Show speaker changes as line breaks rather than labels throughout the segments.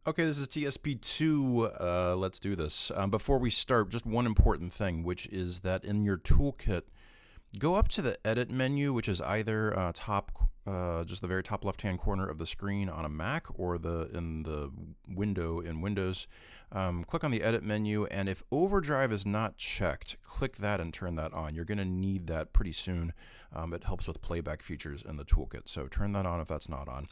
Okay, this is TSP2. Let's do this. Before we start, just one important thing, which is that in your toolkit, go up to the edit menu, which is either just the very top left-hand corner of the screen on a Mac or in the window in Windows. Click on the edit menu, and if Overdrive is not checked, click that and turn that on. You're going to need that pretty soon. It helps with playback features in the toolkit, so turn that on if that's not on.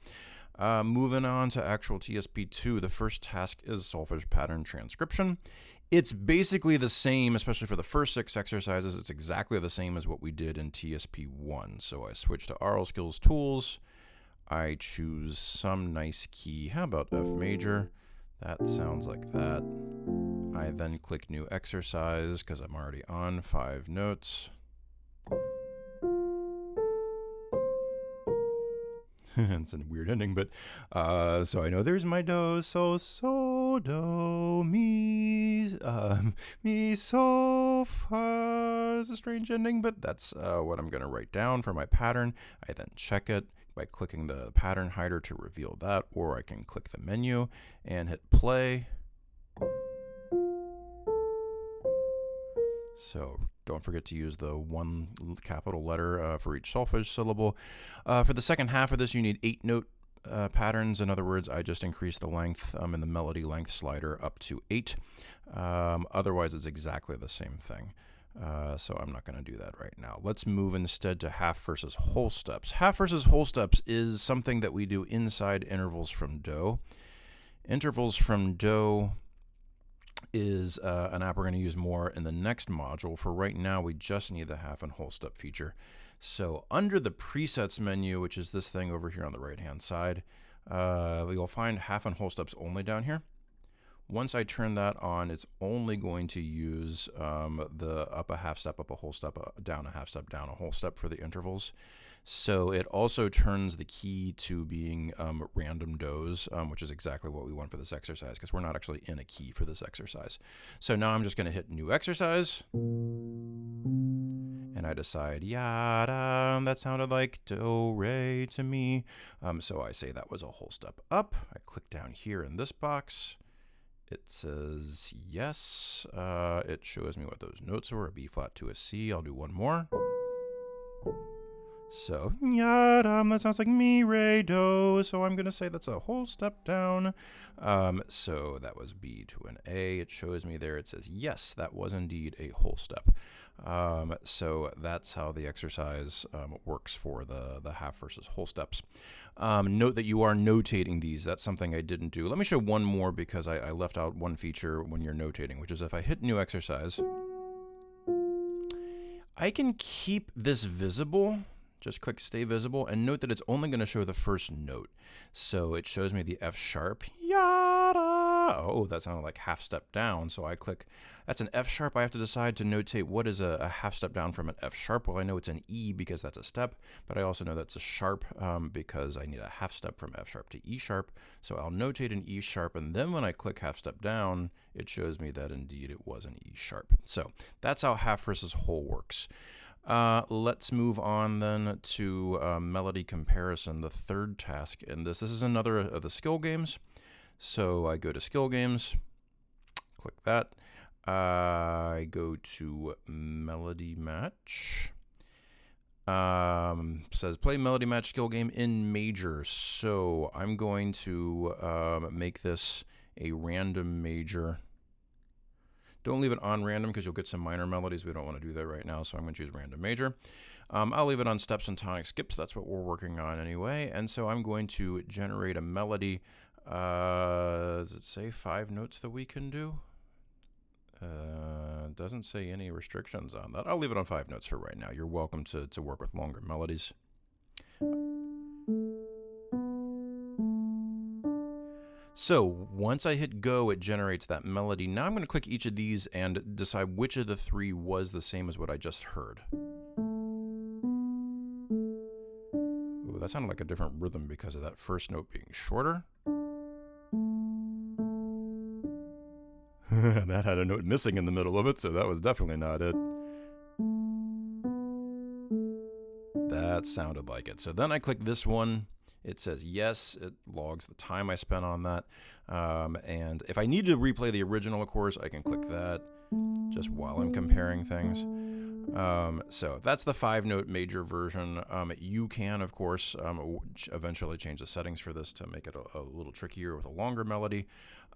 Moving on to actual TSP2, the first task is Solfege pattern transcription. It's basically the same, especially for the first 6 exercises. It's exactly the same as what we did in TSP1. So I switch to Aural Skills Tools. I choose some nice key. How about F major? That sounds like that. I then click New Exercise because I'm already on 5 notes. It's a weird ending, but so I know there's my do, so, do, mi, mi, so, fa. It's a strange ending, but that's what I'm going to write down for my pattern. I then check it by clicking the pattern hider to reveal that, or I can click the menu and hit play. So don't forget to use the 1 capital letter for each solfege syllable. For the second half of this, you need 8-note patterns. In other words, I just increased the length in the melody length slider up to 8. Otherwise, it's exactly the same thing. So I'm not going to do that right now. Let's move instead to half versus whole steps. Half versus whole steps is something that we do inside intervals from do. Intervals from do is an app we're going to use more in the next module. For right now, we just need the half and whole step feature. So under the presets menu, which is this thing over here on the right hand side, you'll find half and whole steps only down here. Once I turn that on, it's only going to use the up a half step, up a whole step, down a half step, down a whole step for the intervals. So it also turns the key to being random does, which is exactly what we want for this exercise, because we're not actually in a key for this exercise. So now I'm just going to hit new exercise. And I decide, yada, that sounded like do, re to me. So I say that was a whole step up. I click down here in this box. It says yes. It shows me what those notes were, a B flat to a C. I'll do one more. So, yada, that sounds like mi, re, do. So I'm going to say that's a whole step down. So that was B to an A. It shows me there. It says, yes, that was indeed a whole step. So that's how the exercise works for the half versus whole steps. Note that you are notating these. That's something I didn't do. Let me show one more because I left out one feature when you're notating, which is if I hit new exercise, I can keep this visible. Just click stay visible and note that it's only going to show the first note. So it shows me the F sharp. Yada. Oh, that sounded like half step down. So I click, that's an F sharp. I have to decide to notate what is a half step down from an F sharp. Well, I know it's an E because that's a step, but I also know that's a sharp because I need a half step from F sharp to E sharp. So I'll notate an E sharp, and then when I click half step down, it shows me that indeed it was an E sharp. So that's how half versus whole works. Let's move on then to melody comparison, the third task in this. This is another of the skill games. So I go to skill games, click that. I go to melody match. Says play melody match skill game in major. So I'm going to make this a random major. Don't leave it on random because you'll get some minor melodies. We don't want to do that right now, so I'm going to choose random major. I'll leave it on steps and tonic skips. That's what we're working on anyway. And so I'm going to generate a melody. Does it say 5 notes that we can do? Doesn't say any restrictions on that. I'll leave it on 5 notes for right now. You're welcome to work with longer melodies. So once I hit go, it generates that melody. Now I'm going to click each of these and decide which of the 3 was the same as what I just heard. Ooh, that sounded like a different rhythm because of that first note being shorter. That had a note missing in the middle of it, so that was definitely not it. That sounded like it. So then I click this one. It says yes. It logs the time I spent on that. And if I need to replay the original, of course, I can click that just while I'm comparing things. So that's the 5-note major version. You can, of course, eventually change the settings for this to make it a little trickier with a longer melody.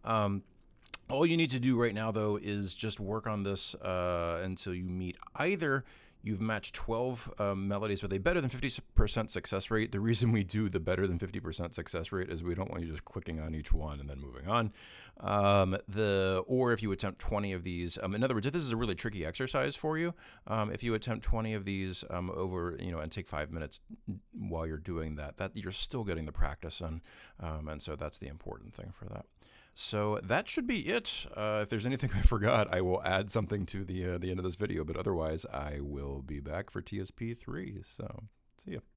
All you need to do right now, though, is just work on this until you meet either you've matched 12 melodies with a better than 50% success rate. The reason we do the better than 50% success rate is we don't want you just clicking on each one and then moving on. Or if you attempt 20 of these, in other words, if this is a really tricky exercise for you, if you attempt 20 of these over, and take 5 minutes while you're doing that you're still getting the practice in, and so that's the important thing for that. So that should be it. If there's anything I forgot, I will add something to the end of this video, but otherwise I will be back for TSP 3. So see ya.